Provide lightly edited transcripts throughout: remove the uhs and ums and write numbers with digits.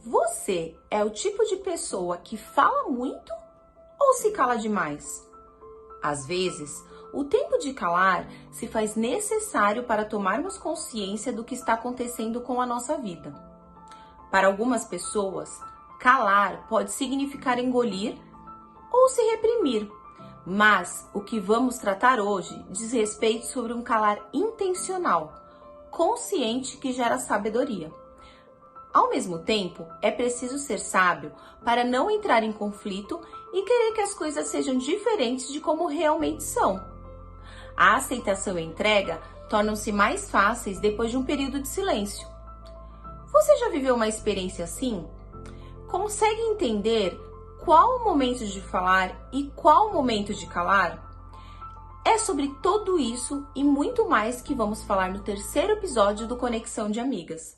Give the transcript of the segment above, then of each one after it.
Você é o tipo de pessoa que fala muito ou se cala demais? Às vezes, o tempo de calar se faz necessário para tomarmos consciência do que está acontecendo com a nossa vida. Para algumas pessoas, calar pode significar engolir ou se reprimir, mas o que vamos tratar hoje diz respeito sobre um calar intencional, consciente que gera sabedoria. Ao mesmo tempo, é preciso ser sábio para não entrar em conflito e querer que as coisas sejam diferentes de como realmente são. A aceitação e a entrega tornam-se mais fáceis depois de um período de silêncio. Você já viveu uma experiência assim? Consegue entender qual o momento de falar e qual o momento de calar? É sobre tudo isso e muito mais que vamos falar no terceiro episódio do Conexão de Amigas.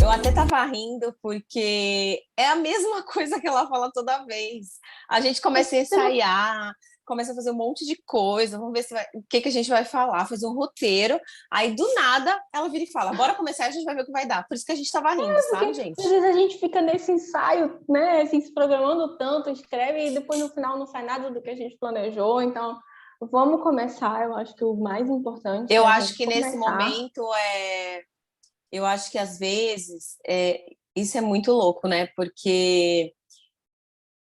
Eu até tava rindo porque é a mesma coisa que ela fala toda vez. A gente começa a ensaiar, começa a fazer um monte de coisa, vamos ver o que a gente vai falar, fazer um roteiro. Aí, do nada, ela vira e fala, bora começar, a gente vai ver o que vai dar. Por isso que a gente tava rindo, sabe, gente? Às vezes a gente fica nesse ensaio, né, assim, se programando tanto, escreve e depois no final não sai nada do que a gente planejou. Então, vamos começar. Eu acho que o mais importante Eu é a acho gente que começar. nesse momento eu acho que às vezes isso é muito louco, né? Porque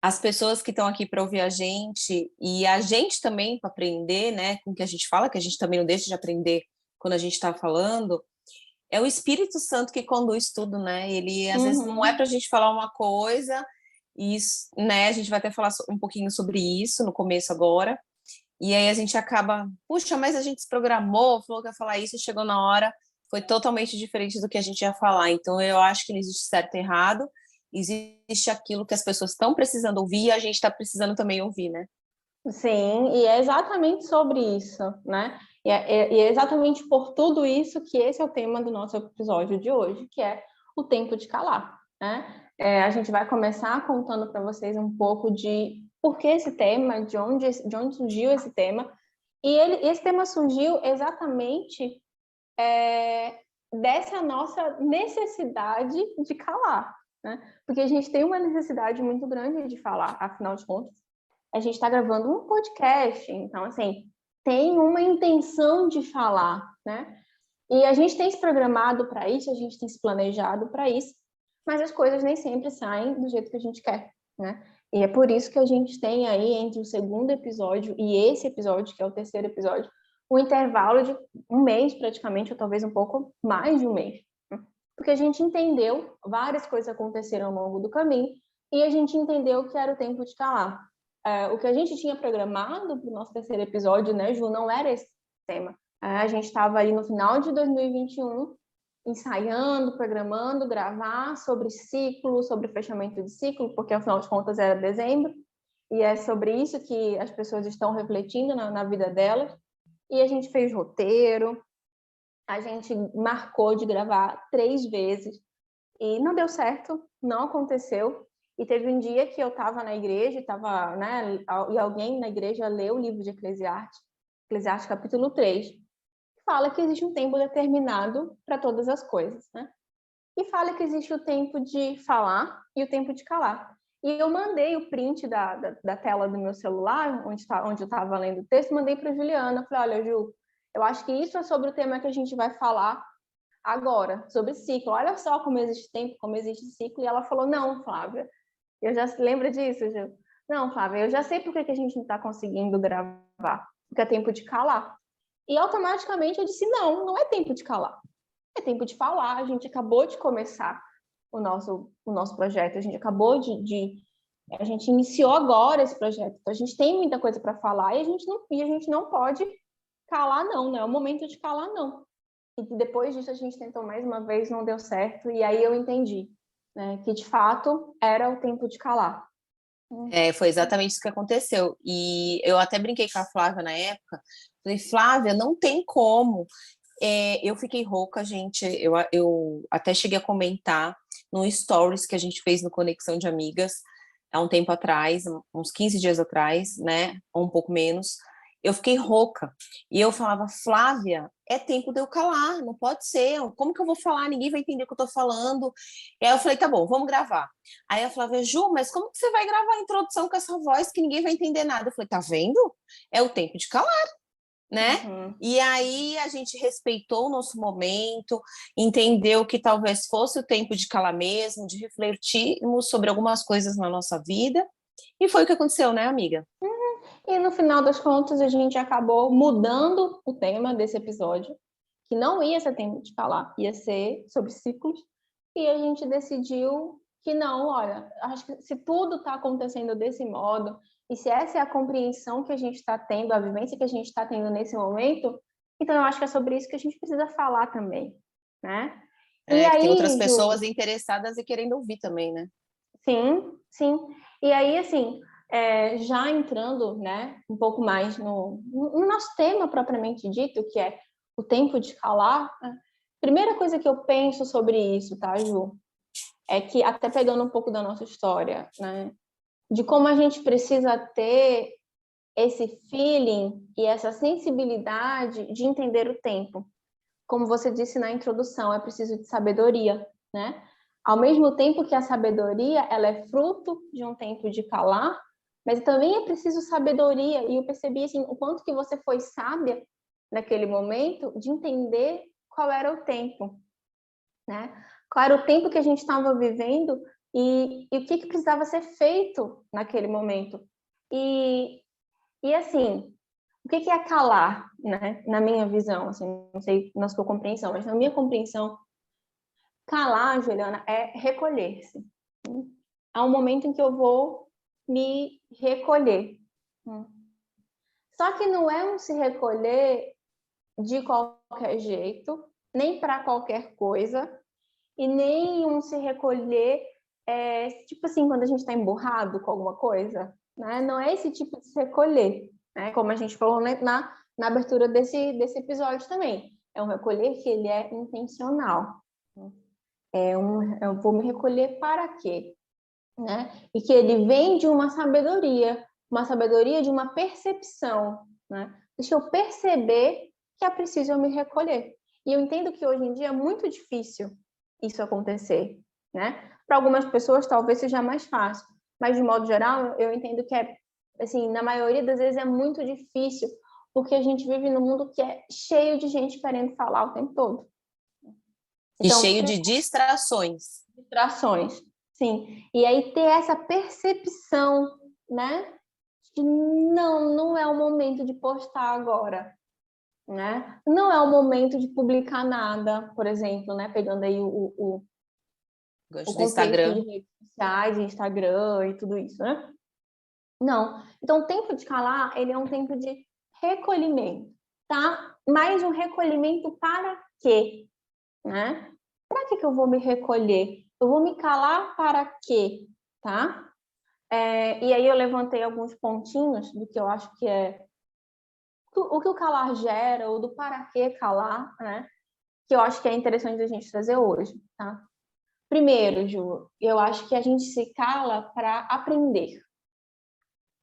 as pessoas que estão aqui para ouvir a gente e a gente também para aprender, né? Com o que a gente fala, que a gente também não deixa de aprender quando a gente está falando, é o Espírito Santo que conduz tudo, né? Ele às vezes não é para a gente falar uma coisa, e isso, né? A gente vai até falar um pouquinho sobre isso no começo agora. E aí a gente acaba, puxa, mas a gente se programou, falou que ia falar isso, chegou na hora, foi totalmente diferente do que a gente ia falar. Então eu acho que não existe certo e errado, existe aquilo que as pessoas estão precisando ouvir e a gente está precisando também ouvir, né? Sim, e é exatamente sobre isso, né? E é exatamente por tudo isso que esse é o tema do nosso episódio de hoje, que é o tempo de calar, né? A gente vai começar contando para vocês um pouco de por que esse tema, de onde surgiu esse tema. E esse tema surgiu exatamente dessa nossa necessidade de calar, né? Porque a gente tem uma necessidade muito grande de falar, afinal de contas, a gente está gravando um podcast, então, assim, tem uma intenção de falar, né? E a gente tem se programado para isso, a gente tem se planejado para isso, mas as coisas nem sempre saem do jeito que a gente quer, né? E é por isso que a gente tem aí, entre o segundo episódio e esse episódio, que é o terceiro episódio, um intervalo de um mês, praticamente, ou talvez um pouco mais de um mês. Porque a gente entendeu, várias coisas aconteceram ao longo do caminho, e a gente entendeu que era o tempo de calar. O que a gente tinha programado para o nosso terceiro episódio, né, Ju, não era esse tema. A gente estava ali no final de 2021, ensaiando, programando, gravar sobre ciclo, sobre fechamento de ciclo, porque afinal de contas era dezembro, e é sobre isso que as pessoas estão refletindo na vida delas. E a gente fez roteiro, a gente marcou de gravar 3 vezes, e não deu certo, não aconteceu. E teve um dia que eu estava na igreja, né, e alguém na igreja leu o livro de Eclesiastes, Eclesiastes capítulo 3, que fala que existe um tempo determinado para todas as coisas, né? E fala que existe o tempo de falar e o tempo de calar. E eu mandei o print da tela do meu celular, onde eu estava lendo o texto, mandei para a Juliana. Falei, olha, Ju, eu acho que isso é sobre o tema que a gente vai falar agora, sobre ciclo. Olha só como existe tempo, como existe ciclo. E ela falou, não, Flávia, eu já lembro disso, Ju? Não, Flávia, eu já sei por que a gente não está conseguindo gravar, porque é tempo de calar. E automaticamente eu disse, não, não é tempo de calar. É tempo de falar, a gente acabou de começar o nosso projeto, a gente acabou a gente iniciou agora esse projeto, então a gente tem muita coisa para falar e a gente não pode calar não, é o momento de calar não. E depois disso a gente tentou mais uma vez, não deu certo, e aí eu entendi, né, que de fato era o tempo de calar. Foi exatamente isso que aconteceu. E eu até brinquei com a Flávia na época, falei, Flávia, não tem como. Eu fiquei rouca, gente. Eu até cheguei a comentar no Stories que a gente fez no Conexão de Amigas há um tempo atrás, uns 15 dias atrás, né? Ou um pouco menos. eu fiquei rouca. E eu falava, Flávia, é tempo de eu calar, não pode ser. Como que eu vou falar? Ninguém vai entender o que eu tô falando. E aí eu falei, tá bom, vamos gravar. Aí a Flávia, Ju, mas como que você vai gravar a introdução com essa voz que ninguém vai entender nada? Eu falei, tá vendo? É o tempo de calar, né? Uhum. E aí a gente respeitou o nosso momento, entendeu que talvez fosse o tempo de calar mesmo, de refletirmos sobre algumas coisas na nossa vida. E foi o que aconteceu, né, amiga? E no final das contas, a gente acabou mudando o tema desse episódio, que não ia ser tempo de falar, ia ser sobre ciclos, e a gente decidiu que não, olha, acho que se tudo está acontecendo desse modo, e se essa é a compreensão que a gente está tendo, a vivência que a gente está tendo nesse momento, então eu acho que é sobre isso que a gente precisa falar também, né? E Que tem outras aí, Ju, pessoas interessadas e querendo ouvir também, né? sim, sim. E aí, assim, já entrando, né, um pouco mais no nosso tema propriamente dito, que é o tempo de calar, né? Primeira coisa que eu penso sobre isso, tá, Ju? É que, até pegando um pouco da nossa história, né, de como a gente precisa ter esse feeling e essa sensibilidade de entender o tempo. Como você disse na introdução, é preciso de sabedoria, né? Ao mesmo tempo que a sabedoria, ela é fruto de um tempo de calar, mas também é preciso sabedoria, e eu percebi assim, o quanto que você foi sábia naquele momento de entender qual era o tempo, né? Qual era o tempo que a gente estava vivendo e o que precisava ser feito naquele momento. E assim, o que é calar, né? Na minha visão, assim, não sei na sua compreensão, mas na minha compreensão, calar, Juliana, é recolher-se. É um momento em que eu vou me recolher. Só que não é um se recolher de qualquer jeito, nem para qualquer coisa, e nem um se recolher, tipo assim, quando a gente está emburrado com alguma coisa, né? Não é esse tipo de se recolher, né? Como a gente falou, né, na abertura desse episódio também. É um recolher que ele é intencional. Eu vou me recolher para quê? Né? E que ele vem de uma sabedoria de uma percepção, né? Deixa eu perceber que é preciso eu me recolher. E eu entendo que hoje em dia é muito difícil isso acontecer, né? Para algumas pessoas talvez seja mais fácil, mas de modo geral eu entendo que assim, na maioria das vezes é muito difícil, porque a gente vive num mundo que é cheio de gente querendo falar o tempo todo. E Então, cheio de distrações. distrações, sim. E aí ter essa percepção, né? De não é o momento de postar agora, né? Não é o momento de publicar nada, por exemplo, né? Pegando aí o Gosto do contexto de Instagram. redes sociais, de Instagram e tudo isso, né? Não. Então, o tempo de calar, ele é um tempo de recolhimento, tá? Mas um recolhimento para quê, né? Para que eu vou me recolher? Eu vou me calar para quê, tá? E aí eu levantei alguns pontinhos do que eu acho que é o que o calar gera, ou do para que calar, né? Que eu acho que é interessante a gente trazer hoje, tá? Primeiro, Ju, eu acho que a gente se cala para aprender,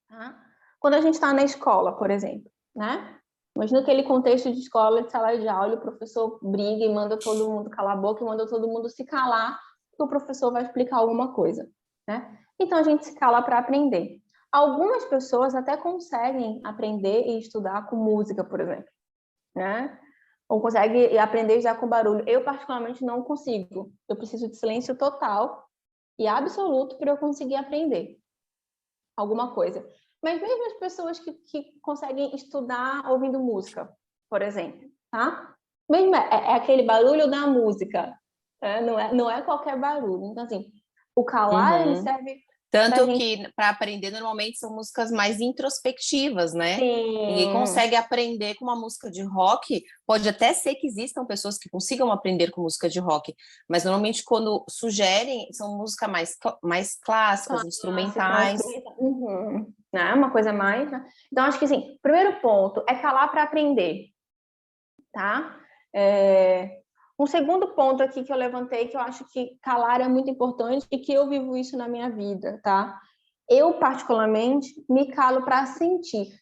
tá? Quando a gente está na escola, por exemplo, né? Imagina aquele contexto de escola, de sala de aula, o professor briga e manda todo mundo calar a boca e manda todo mundo se calar, porque o professor vai explicar alguma coisa, né? Então a gente se cala para aprender. Algumas pessoas até conseguem aprender e estudar com música, por exemplo, né? Ou consegue aprender já com barulho. Eu, particularmente, não consigo. Eu preciso de silêncio total e absoluto para eu conseguir aprender alguma coisa. Mas mesmo as pessoas que conseguem estudar ouvindo música, por exemplo, tá? Mesmo é aquele barulho da música, né? Não é qualquer barulho. Então, assim, o calar, ele Uhum. serve pra Tanto gente... que para aprender normalmente são músicas mais introspectivas, né? Ninguém Sim, consegue aprender com uma música de rock. Pode até ser que existam pessoas que consigam aprender com música de rock, mas normalmente quando sugerem são músicas mais clássicas, clássica, instrumentais. instrumental. Uhum. Né? Uma coisa mais, né? Então, acho que, assim, primeiro ponto é calar para aprender, tá? Um segundo ponto aqui que eu levantei, que eu acho que calar é muito importante e que eu vivo isso na minha vida, tá? Eu, particularmente, me calo para sentir.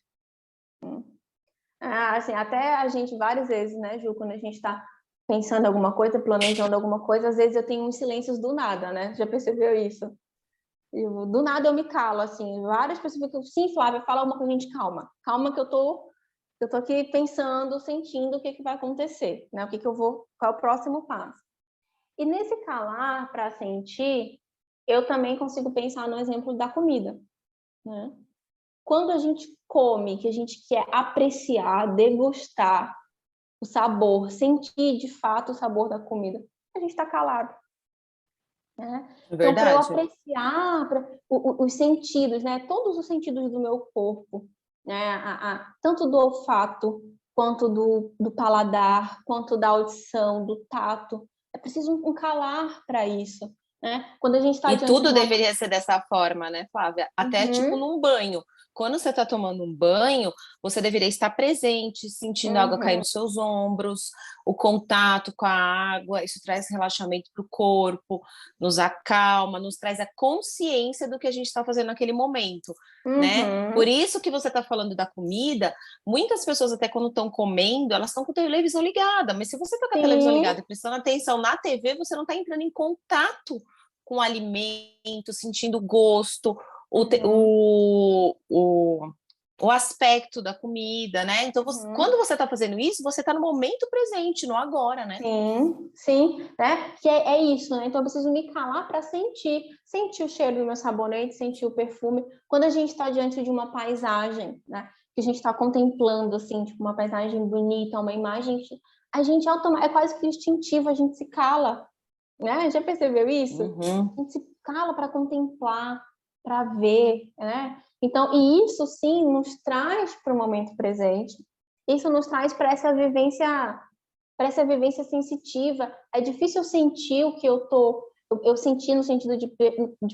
Assim, até a gente várias vezes, né, Ju, quando a gente está pensando em alguma coisa, planejando alguma coisa, às vezes eu tenho uns silêncios do nada, né? Já percebeu isso? Do nada eu me calo, assim, várias pessoas ficam, sim, Flávia, fala uma coisa, gente, calma, calma que eu tô aqui pensando, sentindo o que vai acontecer, né? Qual é o próximo passo? E nesse calar para sentir, eu também consigo pensar no exemplo da comida, né? Quando a gente come, que a gente quer apreciar, degustar o sabor, sentir de fato o sabor da comida, a gente está calado, né? Então, para eu Verdade. apreciar os sentidos, né? Todos os sentidos do meu corpo, né? Tanto do olfato, quanto do paladar, quanto da audição, do tato. É preciso um calar para isso, né? Quando a gente está E diante tudo de uma... deveria ser dessa forma, né, Flávia? Até tipo Uhum, num banho. Quando você está tomando um banho, você deveria estar presente, sentindo a água cair uhum, nos seus ombros, o contato com a água. Isso traz relaxamento para o corpo, nos acalma, nos traz a consciência do que a gente está fazendo naquele momento, né? Por uhum, isso que você está falando da comida, muitas pessoas até quando estão comendo, elas estão com a televisão ligada, mas se você está com a televisão ligada sim, e prestando atenção na TV, você não está entrando em contato com o alimento, sentindo o gosto, uhum, o aspecto da comida, né? Então, quando uhum. você está fazendo isso, você está no momento presente, no agora, né? Sim, sim, né? Que é isso, né? Então eu preciso me calar para sentir o cheiro do meu sabonete, sentir o perfume. Quando a gente está diante de uma paisagem, né? Que a gente está contemplando, assim, tipo, uma paisagem bonita, uma imagem, a gente é quase que instintivo, a gente se cala, né? Já percebeu isso? Uhum. A gente se cala para contemplar, para ver, né? Então, e isso sim nos traz para o momento presente. Isso nos traz para essa vivência sensitiva. É difícil sentir o que eu senti no sentido de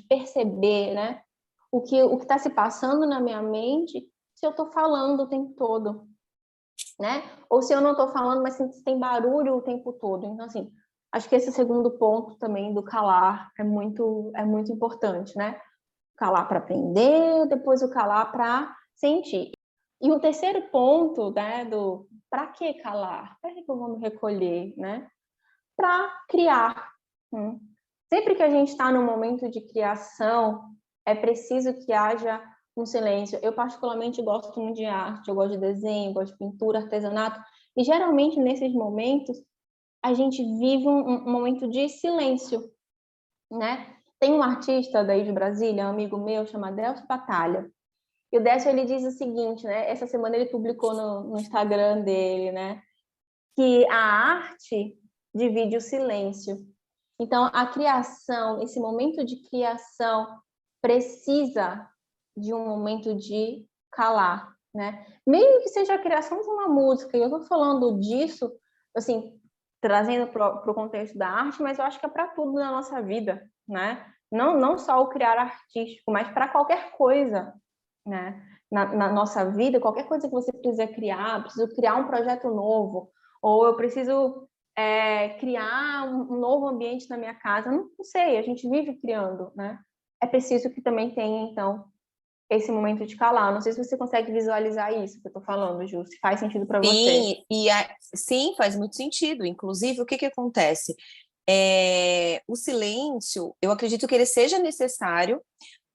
perceber, né? O que está se passando na minha mente se eu estou falando o tempo todo, né? Ou se eu não estou falando, mas se tem barulho o tempo todo. Então, assim, acho que esse segundo ponto também do calar é muito importante, né? Calar para aprender, depois o calar para sentir. E o terceiro ponto, né, do para que calar? Para que eu vou me recolher, né? Para criar. Sempre que a gente está no momento de criação, é preciso que haja um silêncio. Eu particularmente gosto muito de arte, eu gosto de desenho, gosto de pintura, artesanato, e geralmente nesses momentos a gente vive um momento de silêncio, né? Tem um artista daí de Brasília, um amigo meu, chamado Delcio Batalha. E o Décio, ele diz o seguinte, né? Essa semana ele publicou no Instagram dele, né? Que a arte divide o silêncio. Então, a criação, esse momento de criação precisa de um momento de calar, né? Mesmo que seja a criação de uma música, e eu estou falando disso, assim, trazendo para o contexto da arte, mas eu acho que é para tudo na nossa vida, né? Não só o criar artístico, mas para qualquer coisa, né? Na nossa vida, qualquer coisa que você precisa criar, preciso criar um projeto novo, ou eu preciso criar um novo ambiente na minha casa, não sei, a gente vive criando, né? É preciso que também tenha, então, esse momento de calar. Não sei se você consegue visualizar isso que eu estou falando, Ju, se faz sentido para você. Sim, sim, faz muito sentido. Inclusive, o que acontece? O silêncio, eu acredito que ele seja necessário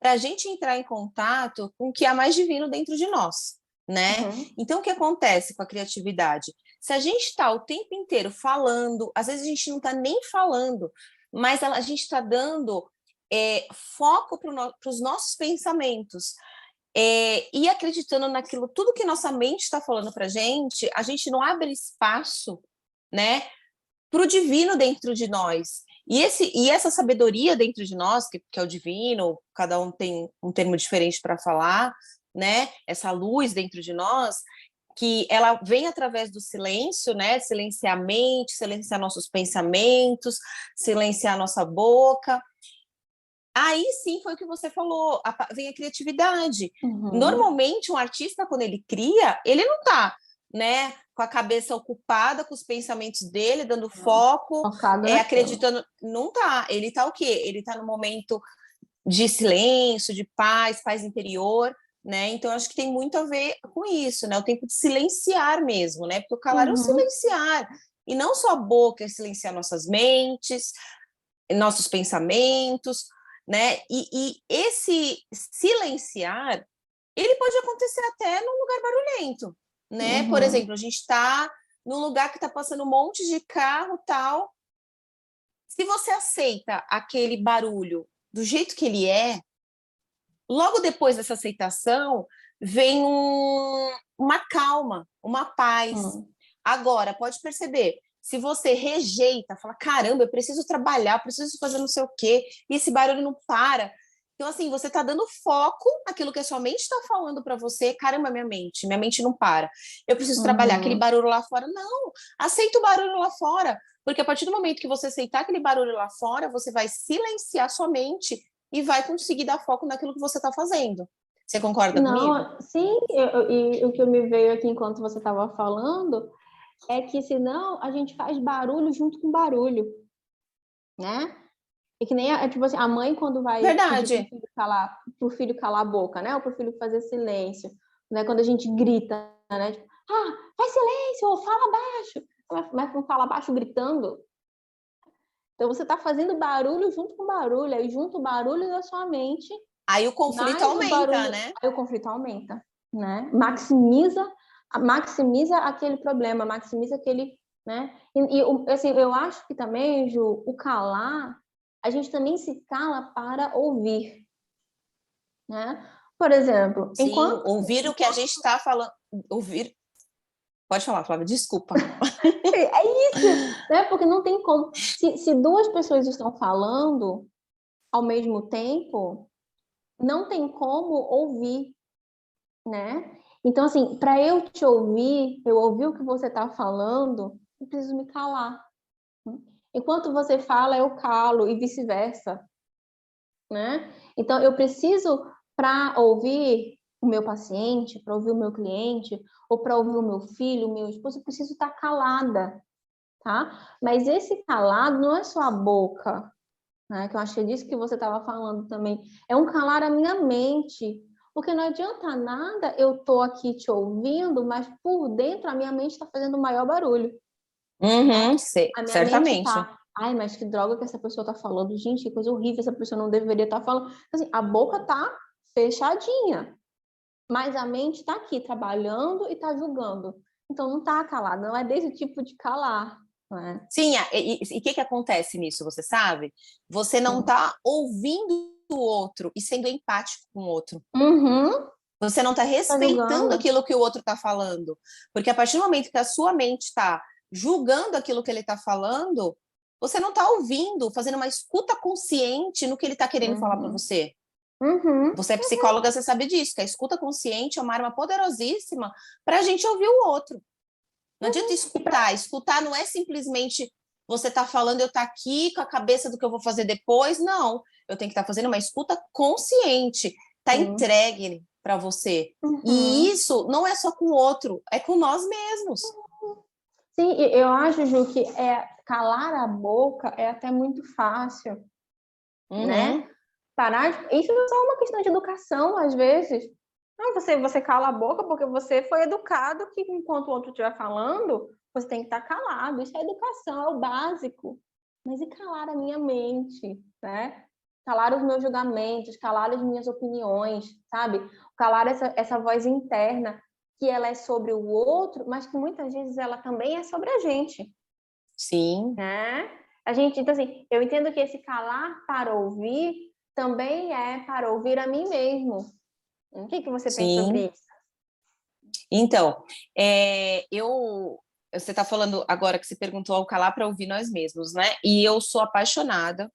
para a gente entrar em contato com o que há mais divino dentro de nós, né? Uhum. Então, o que acontece com a criatividade? Se a gente está o tempo inteiro falando, às vezes a gente não está nem falando, mas a gente está dando foco para os nossos pensamentos. E acreditando naquilo, tudo que nossa mente está falando para a gente não abre espaço, né, para o divino dentro de nós. E essa sabedoria dentro de nós, que é o divino, cada um tem um termo diferente para falar, né? Essa luz dentro de nós, que ela vem através do silêncio, né? Silenciar a mente, silenciar nossos pensamentos, silenciar a nossa boca. Aí sim foi o que você falou, vem a criatividade. Uhum. Normalmente, um artista, quando ele cria, ele não está, né, com a cabeça ocupada com os pensamentos dele, dando foco, Focado naquilo. acreditando. Não tá. Ele está o quê? Ele está no momento de silêncio, de paz, paz interior, né? Então, eu acho que tem muito a ver com isso, né? O tempo de silenciar mesmo, né? Porque o calar é o Uhum. silenciar. E não só a boca, é silenciar nossas mentes, nossos pensamentos, né? E esse silenciar, ele pode acontecer até num lugar barulhento, né? Por Uhum. exemplo, a gente está num lugar que está passando um monte de carro, tal. Se você aceita aquele barulho do jeito que ele é, logo depois dessa aceitação, vem uma calma, uma paz. Uhum. Agora, pode perceber, se você rejeita, fala, caramba, eu preciso trabalhar, preciso fazer não sei o quê, e esse barulho não para. Então, assim, você está dando foco naquilo que a sua mente está falando para você. Caramba, minha mente não para. Eu preciso trabalhar aquele Uhum. barulho lá fora. Não, aceita o barulho lá fora. Porque a partir do momento que você aceitar aquele barulho lá fora, você vai silenciar sua mente e vai conseguir dar foco naquilo que você está fazendo. Você concorda comigo? Não, sim, e o que me veio aqui enquanto você estava falando é que senão a gente faz barulho junto com barulho, né? E que nem é tipo assim, a mãe quando vai pedir Verdade. pro filho calar a boca, né? Ou pro filho fazer silêncio, né? Quando a gente grita, né? Tipo, faz silêncio, ou fala baixo. Mas não fala baixo gritando. Então você está fazendo barulho junto com barulho, aí junto o barulho da sua mente, Aí o conflito mais o aumenta, barulho, né? aí o conflito aumenta, né? Maximiza aquele problema, maximiza aquele, né? Assim, eu acho que também, Ju, o calar, a gente também se cala para ouvir, né? Por exemplo, Sim, ouvir o que a gente está falando. Ouvir. Pode falar, Flávia, desculpa. é isso, né? Porque não tem como. Se duas pessoas estão falando ao mesmo tempo, não tem como ouvir, né? Então, assim, para eu te ouvir, eu ouvir o que você está falando, eu preciso me calar. Enquanto você fala, eu calo e vice-versa, né? Então, eu preciso, para ouvir o meu paciente, para ouvir o meu cliente, ou para ouvir o meu filho, o meu esposo, eu preciso estar calada, tá? Mas esse calado não é só a boca, né? Que eu acho que é disso que você estava falando também. É um calar a minha mente, porque não adianta nada eu tô aqui te ouvindo, mas por dentro a minha mente está fazendo o maior barulho, né? Uhum, A minha mente certamente. tá, ai, mas que droga que essa pessoa tá falando, gente, que coisa horrível, essa pessoa não deveria estar falando. Assim, a boca tá fechadinha, mas a mente tá aqui trabalhando e tá julgando. Então não tá calada, não é desse tipo de calar, né? Sim, e o que acontece nisso, você sabe? Você não está ouvindo o outro e sendo empático com o outro. Uhum, Você não está tá respeitando julgando. aquilo que o outro está falando. Porque a partir do momento que a sua mente está julgando aquilo que ele está falando, você não está ouvindo, fazendo uma escuta consciente no que ele está querendo falar para Uhum, você. uhum, Você é psicóloga, você sabe disso, que a escuta consciente é uma arma poderosíssima para a gente ouvir o outro. Não adianta E pra... escutar. Escutar não é simplesmente você tá falando, eu tá aqui com a cabeça do que eu vou fazer depois. Não, eu tenho que estar fazendo uma escuta consciente, tá Sim. entregue para você. E Uhum. isso não é só com o outro, é com nós mesmos. Sim, eu acho, Ju, que calar a boca é até muito fácil, né? Uhum, Isso é só uma questão de educação, às vezes. Não, você cala a boca porque você foi educado que enquanto o outro estiver falando, você tem que estar calado. Isso é educação, é o básico. Mas e calar a minha mente, né? Calar os meus julgamentos, calar as minhas opiniões, sabe? Calar essa voz interna, que ela é sobre o outro, mas que muitas vezes ela também é sobre a gente, sim, né? A gente, então assim, eu entendo que esse calar para ouvir também é para ouvir a mim mesmo. O que você pensa sim. sobre isso? Então, você está falando agora que você perguntou ao calar para ouvir nós mesmos, né? E eu sou apaixonada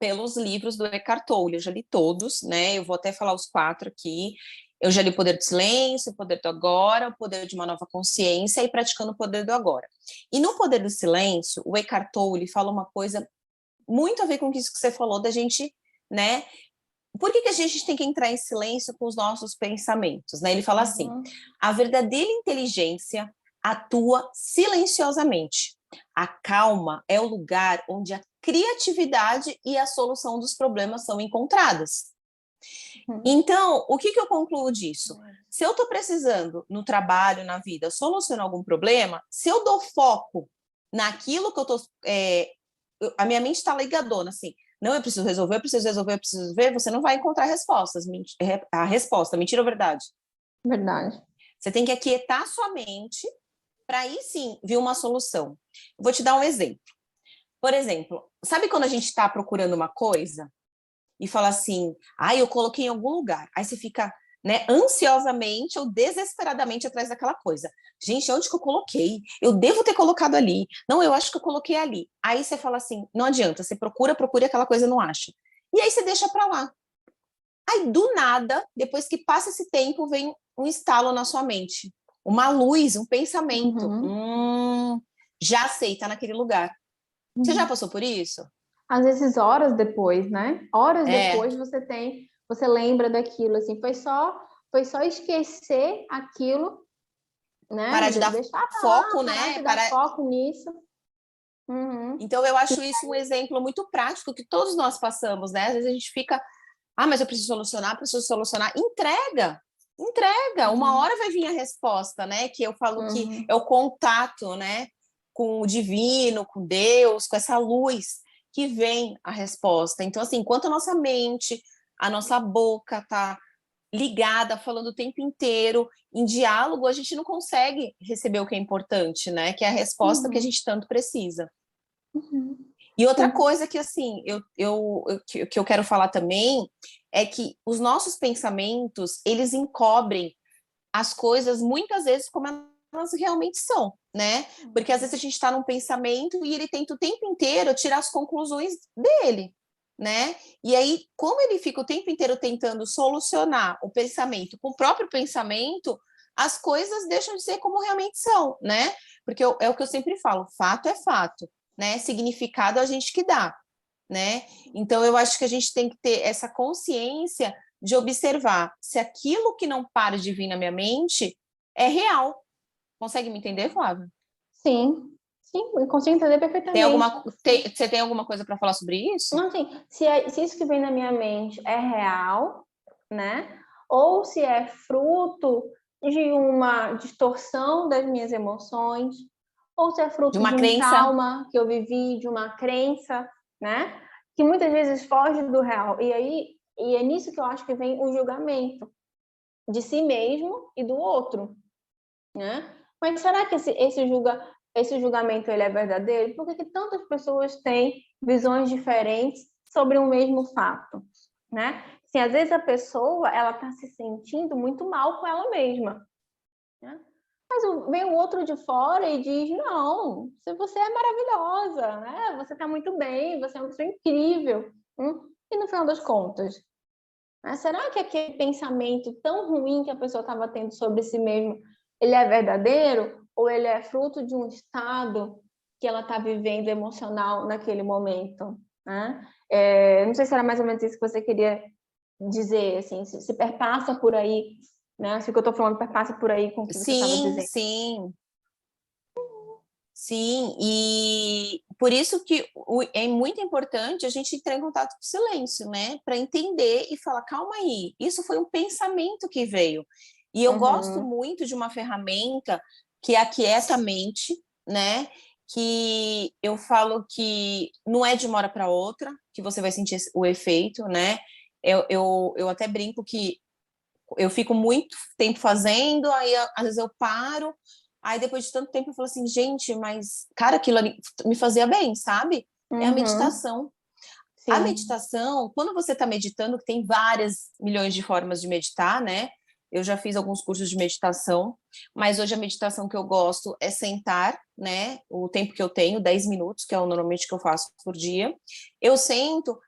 pelos livros do Eckhart Tolle, eu já li todos, né? Eu vou até falar os 4 aqui. Eu já li O Poder do Silêncio, O Poder do Agora, O Poder de uma Nova Consciência e Praticando o Poder do Agora. E no Poder do Silêncio, o Eckhart Tolle fala uma coisa muito a ver com isso que você falou da gente, né? Por que a gente tem que entrar em silêncio com os nossos pensamentos, né? Ele fala assim: Uhum, a verdadeira inteligência atua silenciosamente. A calma é o lugar onde a criatividade e a solução dos problemas são encontradas. Então, o que eu concluo disso? Se eu estou precisando, no trabalho, na vida, solucionar algum problema, se eu dou foco naquilo que eu estou... a minha mente está ligadona, assim, não, eu preciso resolver, eu preciso resolver, eu preciso ver, você não vai encontrar respostas, a resposta, mentira ou verdade? Verdade. Você tem que aquietar sua mente para aí sim vir uma solução. Eu vou te dar um exemplo. Por exemplo, sabe quando a gente está procurando uma coisa e fala assim, eu coloquei em algum lugar. Aí você fica, né, ansiosamente ou desesperadamente atrás daquela coisa. Gente, onde que eu coloquei? Eu devo ter colocado ali. Não, eu acho que eu coloquei ali. Aí você fala assim, não adianta, você procura e aquela coisa não acha. E aí você deixa para lá. Aí, do nada, depois que passa esse tempo, vem um estalo na sua mente. Uma luz, um pensamento. Já sei, tá naquele lugar. Você já passou por isso? Às vezes horas depois, né? Horas depois você lembra daquilo, assim, foi só esquecer aquilo, né? Parar de dar Deixar pra foco, lá, né? parar de dar foco nisso. Então, eu acho isso um exemplo muito prático que todos nós passamos, né? Às vezes a gente fica, mas eu preciso solucionar. Entrega. Uma hora vai vir a resposta, né? Que eu falo que é o contato, né? Com o divino, com Deus, com essa luz que vem a resposta. Então, assim, enquanto a nossa mente, a nossa boca tá ligada, falando o tempo inteiro, em diálogo, a gente não consegue receber o que é importante, né? Que é a resposta que a gente tanto precisa. E outra coisa que, assim, que eu quero falar também é que os nossos pensamentos, eles encobrem as coisas, muitas vezes, como elas realmente são, né? Porque, às vezes, a gente está num pensamento e ele tenta o tempo inteiro tirar as conclusões dele, né? E aí, como ele fica o tempo inteiro tentando solucionar o pensamento com o próprio pensamento, as coisas deixam de ser como realmente são, né? Porque é o que eu sempre falo, fato é fato, né? Significado a gente que dá, né? Então, eu acho que a gente tem que ter essa consciência de observar se aquilo que não para de vir na minha mente é real. Consegue me entender, Flávia? Sim, eu consigo entender perfeitamente. Você tem alguma coisa para falar sobre isso? Não, assim, se isso que vem na minha mente é real, né? Ou se é fruto de uma distorção das minhas emoções, ou se é fruto De uma de um crença? trauma que eu vivi, de uma crença, né? Que muitas vezes foge do real. E é nisso que eu acho que vem o julgamento de si mesmo e do outro, né? Mas será que esse julgamento ele é verdadeiro? Por que tantas pessoas têm visões diferentes sobre o mesmo fato, né? Assim, às vezes a pessoa ela está se sentindo muito mal com ela mesma, né? Mas vem o outro de fora e diz, não, você é maravilhosa, né? Você está muito bem, você é uma pessoa incrível. E no final das contas, né? Será que aquele pensamento tão ruim que a pessoa estava tendo sobre si mesmo, ele é verdadeiro? Ou ele é fruto de um estado que ela está vivendo emocional naquele momento, né? Não sei se era mais ou menos isso que você queria dizer, assim, se perpassa por aí, né? Se o que eu estou falando perpassa por aí com o que você estava dizendo. Sim, e por isso que é muito importante a gente entrar em contato com o silêncio, né? Para entender e falar, calma aí, isso foi um pensamento que veio. E eu gosto muito de uma ferramenta que aquieta a mente, né? Que eu falo que não é de uma hora para outra que você vai sentir o efeito, né? Eu até brinco que eu fico muito tempo fazendo, aí às vezes eu paro, aí depois de tanto tempo eu falo assim, gente, mas cara, aquilo ali me fazia bem, sabe? É a meditação. Sim. A meditação, quando você está meditando, que tem várias milhões de formas de meditar, né? Eu já fiz alguns cursos de meditação, mas hoje a meditação que eu gosto é sentar, né? O tempo que eu tenho, 10 minutos, que é o normalmente que eu faço por dia. Eu sento,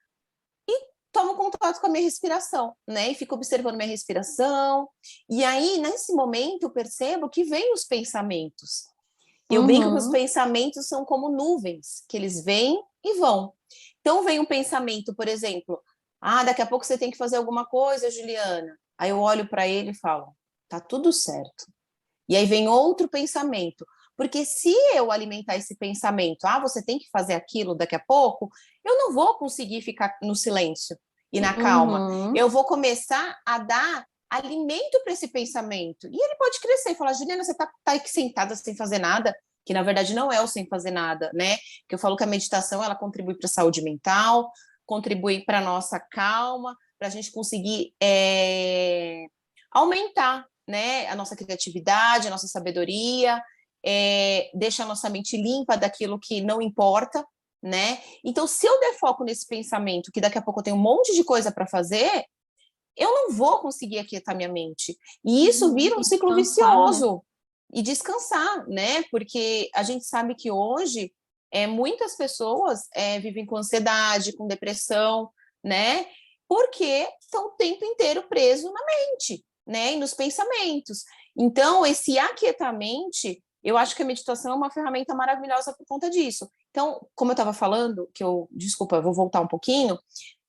tomo contato com a minha respiração, né? E fico observando minha respiração. E aí, nesse momento, eu percebo que vêm os pensamentos. Eu brinco que os pensamentos são como nuvens, que eles vêm e vão. Então, vem um pensamento, por exemplo, daqui a pouco você tem que fazer alguma coisa, Juliana. Aí eu olho para ele e falo, tá tudo certo. E aí vem outro pensamento. Porque se eu alimentar esse pensamento, você tem que fazer aquilo daqui a pouco, eu não vou conseguir ficar no silêncio. e na calma. Uhum. Eu vou começar a dar alimento para esse pensamento. E ele pode crescer e falar, Juliana, você tá aqui sentada sem fazer nada, que na verdade não é o sem fazer nada, né? Que eu falo que a meditação, ela contribui para a saúde mental, contribui para a nossa calma, para a gente conseguir aumentar, né, a nossa criatividade, a nossa sabedoria, deixa a nossa mente limpa daquilo que não importa, né? Então, se eu der foco nesse pensamento, que daqui a pouco eu tenho um monte de coisa para fazer, eu não vou conseguir aquietar minha mente. E isso vira um E ciclo descansar, né? vicioso. E descansar, né? Porque a gente sabe que hoje muitas pessoas vivem com ansiedade, com depressão, né? Porque estão o tempo inteiro preso na mente, né? E nos pensamentos. Então, esse aquietar a mente, eu acho que a meditação é uma ferramenta maravilhosa por conta disso. Então, como eu estava falando, desculpa, eu vou voltar um pouquinho.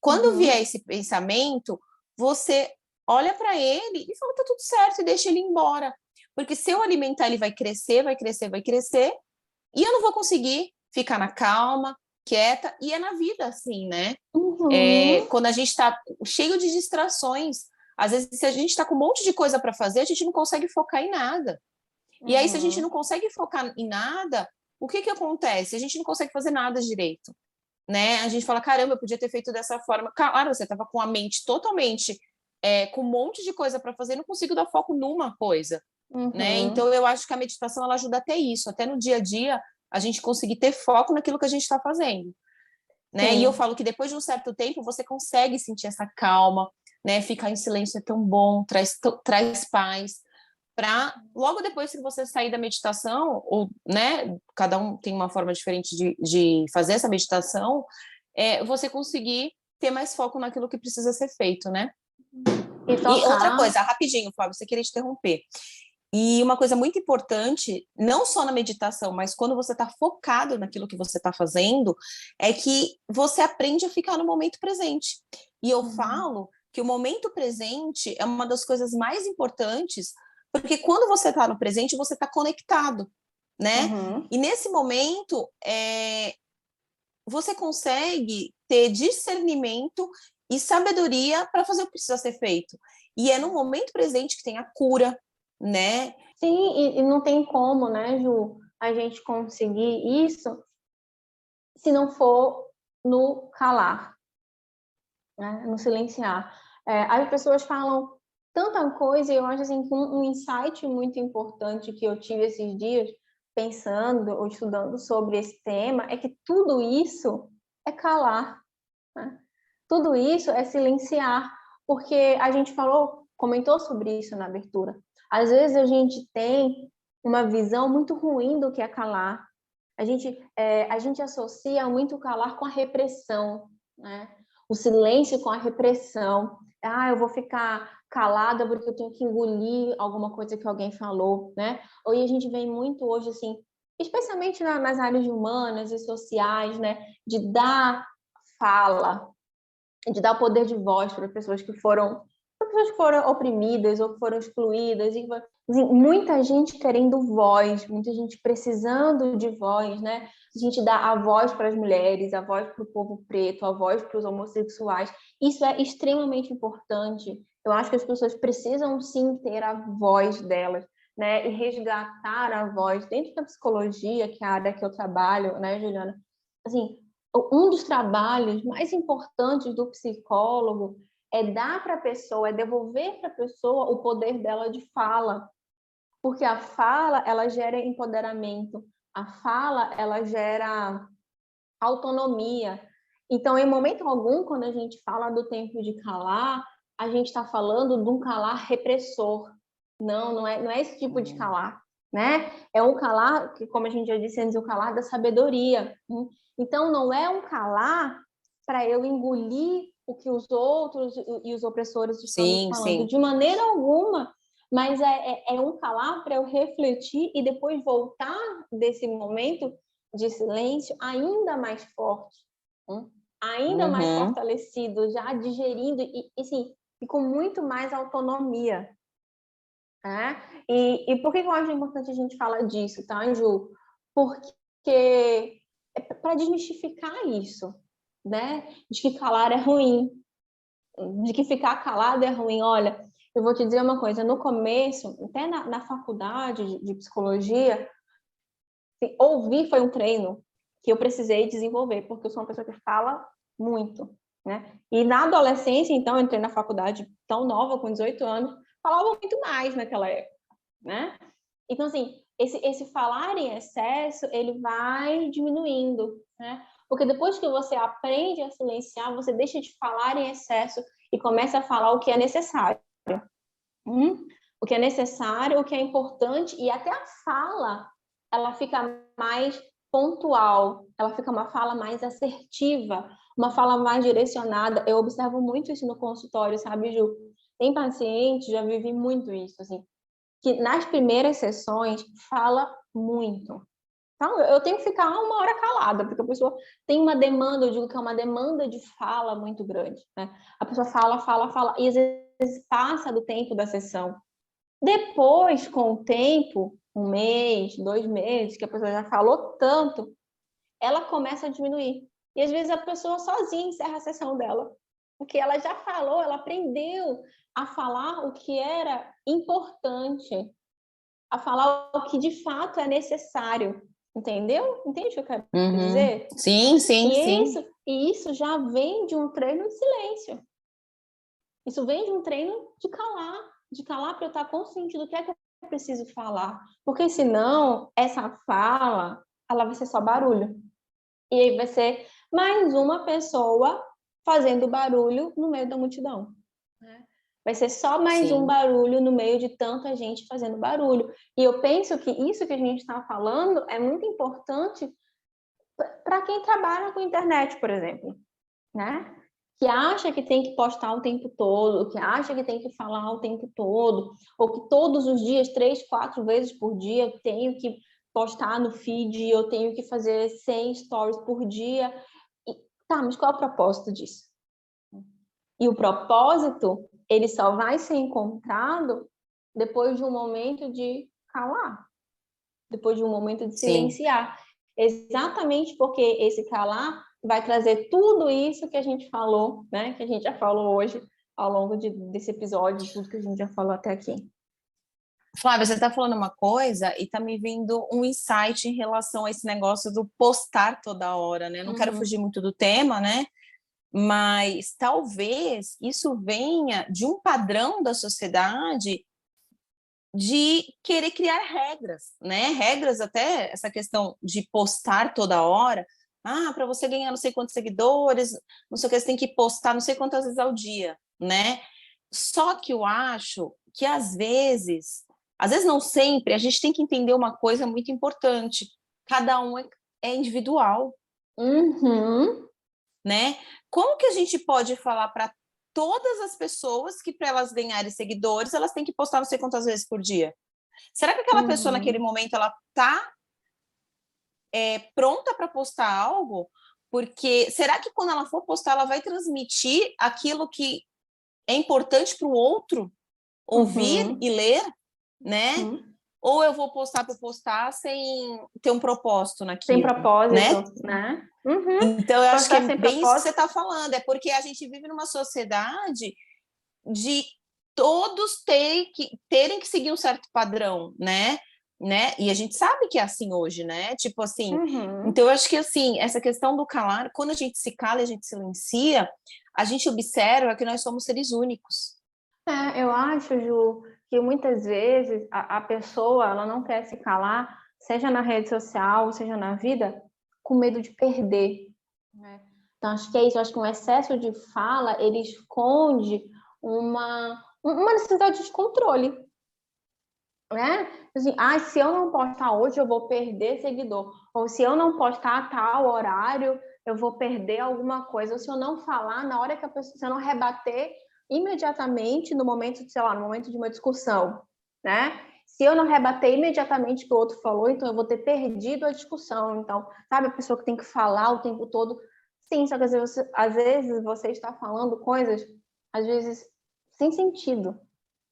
Quando vier esse pensamento, você olha para ele e fala, tá tudo certo, e deixa ele embora. Porque se eu alimentar, ele vai crescer, vai crescer, vai crescer, e eu não vou conseguir ficar na calma, quieta, e é na vida assim, né? Uhum. Quando a gente está cheio de distrações, às vezes, se a gente está com um monte de coisa para fazer, a gente não consegue focar em nada. E aí, se a gente não consegue focar em nada, o que acontece? A gente não consegue fazer nada direito, né? A gente fala, caramba, eu podia ter feito dessa forma. Claro, você estava com a mente totalmente com um monte de coisa para fazer, não consigo dar foco numa coisa, né? Uhum. Então, eu acho que a meditação ela ajuda até isso, até no dia a dia, a gente conseguir ter foco naquilo que a gente está fazendo, né? E eu Sim. falo que depois de um certo tempo, você consegue sentir essa calma, né? Ficar em silêncio é tão bom, traz paz. Para logo depois que você sair da meditação, ou, né, cada um tem uma forma diferente de fazer essa meditação, você conseguir ter mais foco naquilo que precisa ser feito, né? E E outra tocar. coisa, rapidinho, Fábio, você queria te interromper. E uma coisa muito importante, não só na meditação, mas quando você está focado naquilo que você está fazendo, é que você aprende a ficar no momento presente. E eu falo que o momento presente é uma das coisas mais importantes, porque quando você está no presente, você está conectado, né? Uhum. E nesse momento, você consegue ter discernimento e sabedoria para fazer o que precisa ser feito. E é no momento presente que tem a cura, né? Sim, e não tem como, né, Ju, a gente conseguir isso se não for no calar, né, no silenciar. As pessoas falam tanta coisa e eu acho assim, que um insight muito importante que eu tive esses dias pensando ou estudando sobre esse tema é que tudo isso é calar, né? Tudo isso é silenciar, porque a gente comentou sobre isso na abertura. Às vezes a gente tem uma visão muito ruim do que é calar. A gente associa muito o calar com a repressão, né? O silêncio com a repressão. Ah, eu vou ficar calada porque eu tenho que engolir alguma coisa que alguém falou, né? Ou a gente vem muito hoje, assim, especialmente nas áreas humanas e sociais, né? De dar fala, de dar o poder de voz para pessoas que foram oprimidas ou que foram excluídas, e assim, muita gente querendo voz, muita gente precisando de voz, né? A gente dá a voz para as mulheres, a voz para o povo preto, a voz para os homossexuais. Isso é extremamente importante. Eu acho que as pessoas precisam sim ter a voz delas, né? E resgatar a voz dentro da psicologia, que é a área que eu trabalho, né, Juliana? Assim, um dos trabalhos mais importantes do psicólogo é dar para a pessoa, é devolver para a pessoa o poder dela de fala, porque a fala ela gera empoderamento, a fala ela gera autonomia. Então, em momento algum, quando a gente fala do tempo de calar, a gente está falando de um calar repressor. Não é esse tipo de calar, né? É um calar que, como a gente já disse antes, o calar da sabedoria. Então, não é um calar para eu engolir o que os outros e os opressores estão me Sim, falando, sim. de maneira alguma. Mas é um calar para eu refletir e depois voltar desse momento de silêncio ainda mais forte, ainda mais Uhum. fortalecido, já digerindo assim, e com muito mais autonomia. Né? E por que eu acho importante a gente falar disso, tá, Ju? Porque é para desmistificar isso, né? De que calar é ruim, de que ficar calado é ruim. Olha, eu vou te dizer uma coisa, no começo, até na faculdade de psicologia, assim, ouvir foi um treino que eu precisei desenvolver, porque eu sou uma pessoa que fala muito, né? E na adolescência, então, eu entrei na faculdade tão nova, com 18 anos, falava muito mais naquela época, né? Então, assim, esse falar em excesso, ele vai diminuindo, né? Porque depois que você aprende a silenciar, você deixa de falar em excesso e começa a falar o que é necessário. O que é necessário, o que é importante, e até a fala, ela fica mais pontual, ela fica uma fala mais assertiva, uma fala mais direcionada. Eu observo muito isso no consultório, sabe, Ju? Tem paciente, já vivi muito isso, assim, que nas primeiras sessões fala muito. Então, eu tenho que ficar uma hora calada, porque a pessoa tem uma demanda, eu digo que é uma demanda de fala muito grande, né? A pessoa fala, fala, fala, e às vezes passa do tempo da sessão. Depois, com o tempo, 1 mês, 2 meses, que a pessoa já falou tanto, ela começa a diminuir. E às vezes a pessoa sozinha encerra a sessão dela, porque ela já falou, ela aprendeu a falar o que era importante, a falar o que de fato é necessário, entendeu? Entende o que eu quero dizer? Sim, sim, sim. E isso já vem de um treino de silêncio. Isso vem de um treino de calar para eu estar consciente do que é que eu preciso falar. Porque senão, essa fala, ela vai ser só barulho. E aí vai ser mais uma pessoa fazendo barulho no meio da multidão. Vai ser só mais um barulho no meio de tanta gente fazendo barulho. E eu penso que isso que a gente está falando é muito importante para quem trabalha com internet, por exemplo, né? Que acha que tem que postar o tempo todo, que acha que tem que falar o tempo todo, ou que todos os dias, 3, 4 vezes por dia, eu tenho que postar no feed, eu tenho que fazer 100 stories por dia. Tá, mas qual é o propósito disso? E o propósito, ele só vai ser encontrado depois de um momento de calar, depois de um momento de silenciar. Exatamente porque esse calar vai trazer tudo isso que a gente falou, né? Que a gente já falou hoje ao longo desse episódio, tudo que a gente já falou até aqui. Flávia, você está falando uma coisa e está me vindo um insight em relação a esse negócio do postar toda hora, né? Não quero fugir muito do tema, né? Mas talvez isso venha de um padrão da sociedade de querer criar regras, né? Regras até essa questão de postar toda hora. Ah, para você ganhar não sei quantos seguidores, não sei o que, você tem que postar não sei quantas vezes ao dia, né? Só que eu acho que às vezes não sempre, a gente tem que entender uma coisa muito importante. Cada um é individual, né? Como que a gente pode falar para todas as pessoas que para elas ganharem seguidores, elas têm que postar não sei quantas vezes por dia? Será que aquela pessoa naquele momento ela tá pronta para postar algo? Porque será que quando ela for postar, ela vai transmitir aquilo que é importante para o outro ouvir e ler, né? Ou eu vou postar por postar sem ter um propósito naquilo, sem propósito, né? Então, eu acho que é bem isso que você propósito. está falando, é porque a gente vive numa sociedade de todos terem que seguir um certo padrão, né? E a gente sabe que é assim hoje, né? Tipo assim, então eu acho que assim, essa questão do calar, quando a gente se cala e a gente silencia, a gente observa que nós somos seres únicos. Eu acho, Ju, que muitas vezes a pessoa ela não quer se calar, seja na rede social, seja na vida, com medo de perder, né? Então, acho que é isso. Acho que um excesso de fala, ele esconde uma necessidade de controle, né? Assim, se eu não postar hoje, eu vou perder seguidor. Ou se eu não postar a tal horário, eu vou perder alguma coisa. Ou se eu não falar, na hora que a pessoa, se eu não rebater imediatamente no momento, sei lá, no momento de uma discussão, né? Se eu não rebater imediatamente o que o outro falou, então eu vou ter perdido a discussão. Então, sabe, a pessoa que tem que falar o tempo todo. Sim, só que às vezes você está falando coisas, às vezes, sem sentido,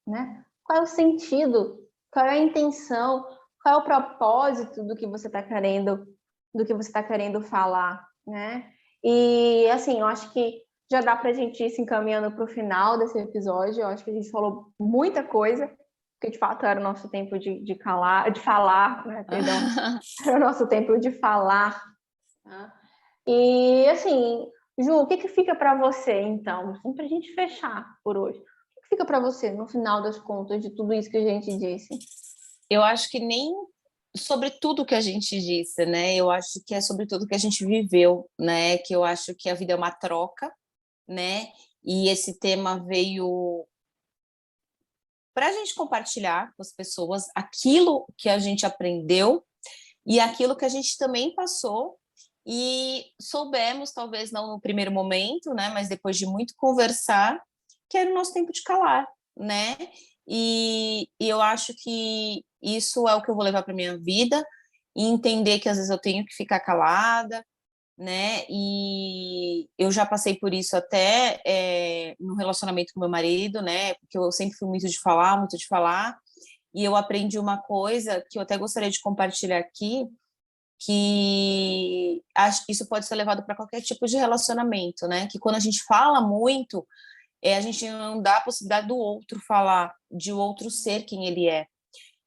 né? Qual é o sentido? Qual é a intenção? Qual é o propósito do que você está querendo falar, né? E assim, eu acho que já dá para a gente ir se encaminhando para o final desse episódio. Eu acho que a gente falou muita coisa, porque de fato era o nosso tempo de falar, né? Perdão, era o nosso tempo de falar. Tá? E assim, Ju, o que que fica para você então, assim, para a gente fechar por hoje? O que fica para você no final das contas de tudo isso que a gente disse? Eu acho que nem sobre tudo que a gente disse, né? Eu acho que é sobre tudo que a gente viveu, né? Que eu acho que a vida é uma troca, né? E esse tema veio para a gente compartilhar com as pessoas aquilo que a gente aprendeu e aquilo que a gente também passou e soubemos, talvez não no primeiro momento, né? Mas depois de muito conversar, que era o nosso tempo de calar, né? E eu acho que isso é o que eu vou levar para minha vida e entender que às vezes eu tenho que ficar calada, né? E eu já passei por isso até no relacionamento com meu marido, né? Porque eu sempre fui muito de falar, e eu aprendi uma coisa que eu até gostaria de compartilhar aqui, que acho que isso pode ser levado para qualquer tipo de relacionamento, né? Que quando a gente fala muito, a gente não dá a possibilidade do outro falar, de o outro ser quem ele é.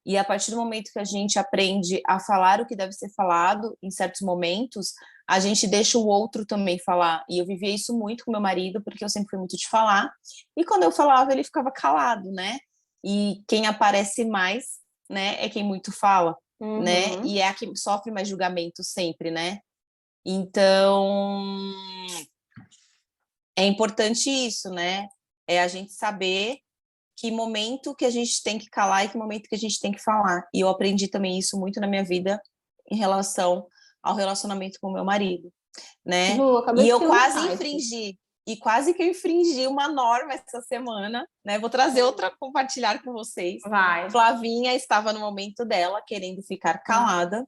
E a partir do momento que a gente aprende a falar o que deve ser falado em certos momentos, a gente deixa o outro também falar. E eu vivia isso muito com meu marido, porque eu sempre fui muito de falar. E quando eu falava, ele ficava calado, né? E quem aparece mais, né, é quem muito fala, né? E é a que sofre mais julgamento sempre, né? Então, é importante isso, né? É a gente saber que momento que a gente tem que calar e que momento que a gente tem que falar. E eu aprendi também isso muito na minha vida em relação ao relacionamento com o meu marido, né? Ju, acabei E de eu ter um quase insight. quase que eu infringi uma norma essa semana, né? Vou trazer outra compartilhar com vocês. Vai. Flavinha estava no momento dela, querendo ficar calada,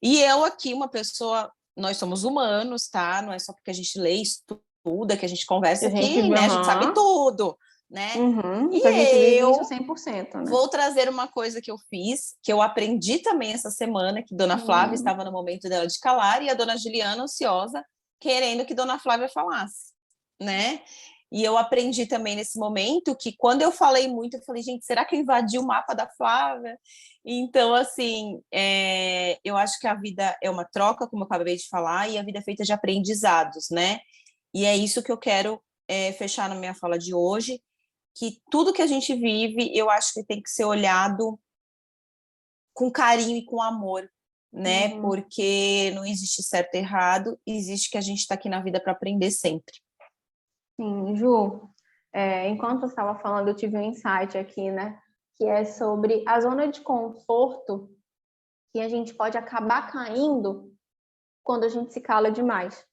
e eu aqui, uma pessoa, nós somos humanos, tá? Não é só porque a gente lê, estuda, que a gente conversa aqui, né? A gente sabe tudo, né? Então a gente E vive isso eu 100%, né? vou trazer uma coisa que eu fiz, que eu aprendi também essa semana, que Dona Flávia estava no momento dela de calar e a Dona Juliana ansiosa, querendo que Dona Flávia falasse, né? E eu aprendi também nesse momento que quando eu falei muito, eu falei, gente, será que eu invadi o mapa da Flávia? Então, assim, eu acho que a vida é uma troca, como eu acabei de falar, e a vida é feita de aprendizados, né? E é isso que eu quero fechar na minha fala de hoje, que tudo que a gente vive, eu acho que tem que ser olhado com carinho e com amor, né? Porque não existe certo e errado, existe que a gente está aqui na vida para aprender sempre. Sim, Ju, enquanto eu estava falando, eu tive um insight aqui, né? Que é sobre a zona de conforto que a gente pode acabar caindo quando a gente se cala demais.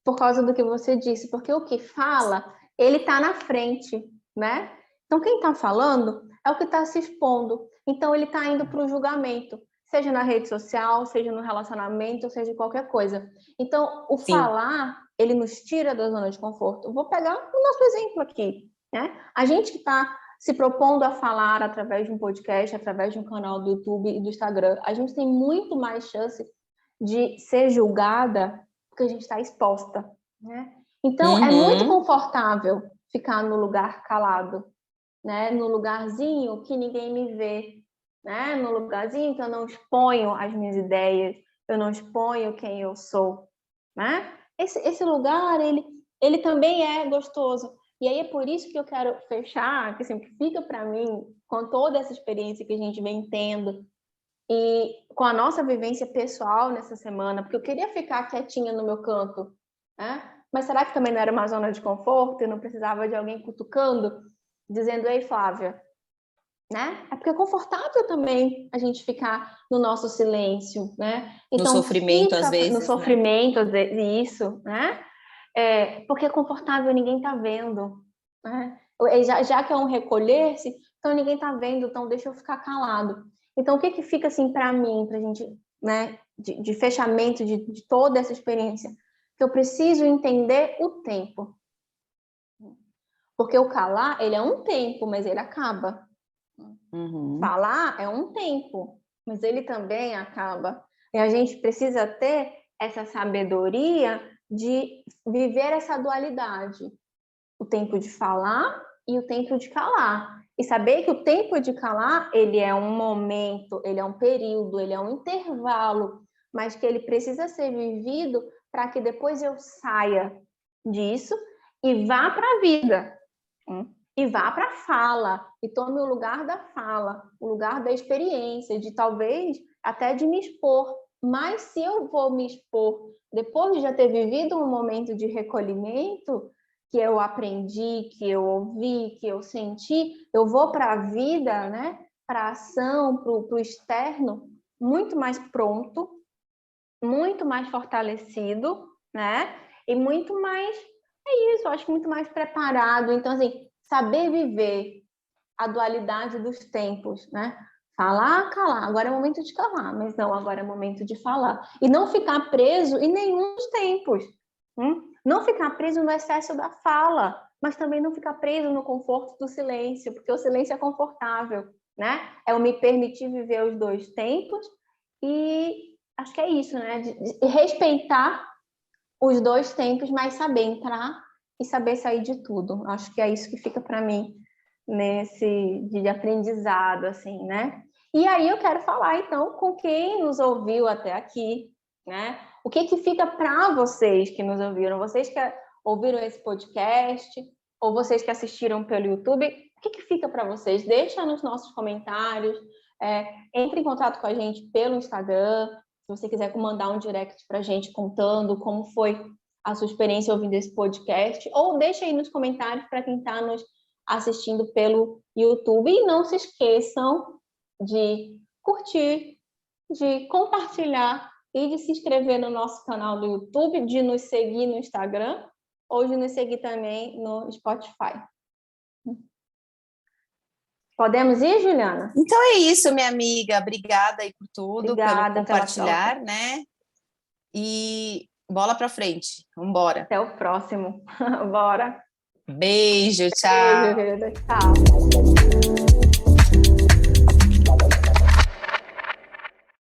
Por causa do que você disse, porque o que fala, ele está na frente, né? Então, quem está falando é o que está se expondo. Então, ele está indo para o julgamento, seja na rede social, seja no relacionamento, seja qualquer coisa. Então, o Sim. falar, ele nos tira da zona de conforto. Eu vou pegar o nosso exemplo aqui, né? A gente que está se propondo a falar através de um podcast, através de um canal do YouTube e do Instagram, a gente tem muito mais chance de ser julgada porque a gente está exposta, né? Então, é muito confortável ficar no lugar calado, né? No lugarzinho que ninguém me vê, né? No lugarzinho que eu não exponho as minhas ideias, eu não exponho quem eu sou, né? Esse lugar, ele também é gostoso. E aí é por isso que eu quero fechar, que sempre fica para mim, com toda essa experiência que a gente vem tendo, e com a nossa vivência pessoal nessa semana, porque eu queria ficar quietinha no meu canto, né? Mas será que também não era uma zona de conforto? Eu não precisava de alguém cutucando, dizendo, ei, Flávia, né? É porque é confortável também a gente ficar no nosso silêncio, né? Então, no sofrimento, às vezes. No sofrimento, né? Isso, né? Porque é confortável, ninguém tá vendo, né? Já que é um recolher-se, então ninguém tá vendo, então deixa eu ficar calado. Então, o que fica assim para mim, para a gente, né, de fechamento de toda essa experiência? Que eu preciso entender o tempo. Porque o calar, ele é um tempo, mas ele acaba. Falar é um tempo, mas ele também acaba. E a gente precisa ter essa sabedoria de viver essa dualidade, o tempo de falar e o tempo de calar. E saber que o tempo de calar, ele é um momento, ele é um período, ele é um intervalo, mas que ele precisa ser vivido para que depois eu saia disso e vá para a vida, e vá para a fala, e tome o lugar da fala, o lugar da experiência, de talvez até de me expor. Mas se eu vou me expor depois de já ter vivido um momento de recolhimento, que eu aprendi, que eu ouvi, que eu senti, eu vou para a vida, né? Para a ação, para o externo, muito mais pronto, muito mais fortalecido, né? E muito mais, eu acho que muito mais preparado. Então, assim, saber viver a dualidade dos tempos, né? Falar, calar. Agora é momento de calar, mas não, agora é momento de falar. E não ficar preso em nenhum dos tempos. Não ficar preso no excesso da fala, mas também não ficar preso no conforto do silêncio, porque o silêncio é confortável, né? É eu me permitir viver os dois tempos e acho que é isso, né? De respeitar os dois tempos, mas saber entrar e saber sair de tudo. Acho que é isso que fica para mim nesse de aprendizado, assim, né? E aí eu quero falar, então, com quem nos ouviu até aqui, né? O que fica para vocês que nos ouviram? Vocês que ouviram esse podcast ou vocês que assistiram pelo YouTube, o que fica para vocês? Deixa nos nossos comentários, entre em contato com a gente pelo Instagram, se você quiser mandar um direct para a gente contando como foi a sua experiência ouvindo esse podcast, ou deixa aí nos comentários para quem está nos assistindo pelo YouTube. E não se esqueçam de curtir, de compartilhar e de se inscrever no nosso canal do YouTube, de nos seguir no Instagram ou de nos seguir também no Spotify. Podemos ir, Juliana? Então é isso, minha amiga. Obrigada aí por tudo, Obrigada pelo compartilhar, né? E bola para frente. Vamos embora. Até o próximo. Bora. Beijo, tchau. Beijo, querida. Tchau.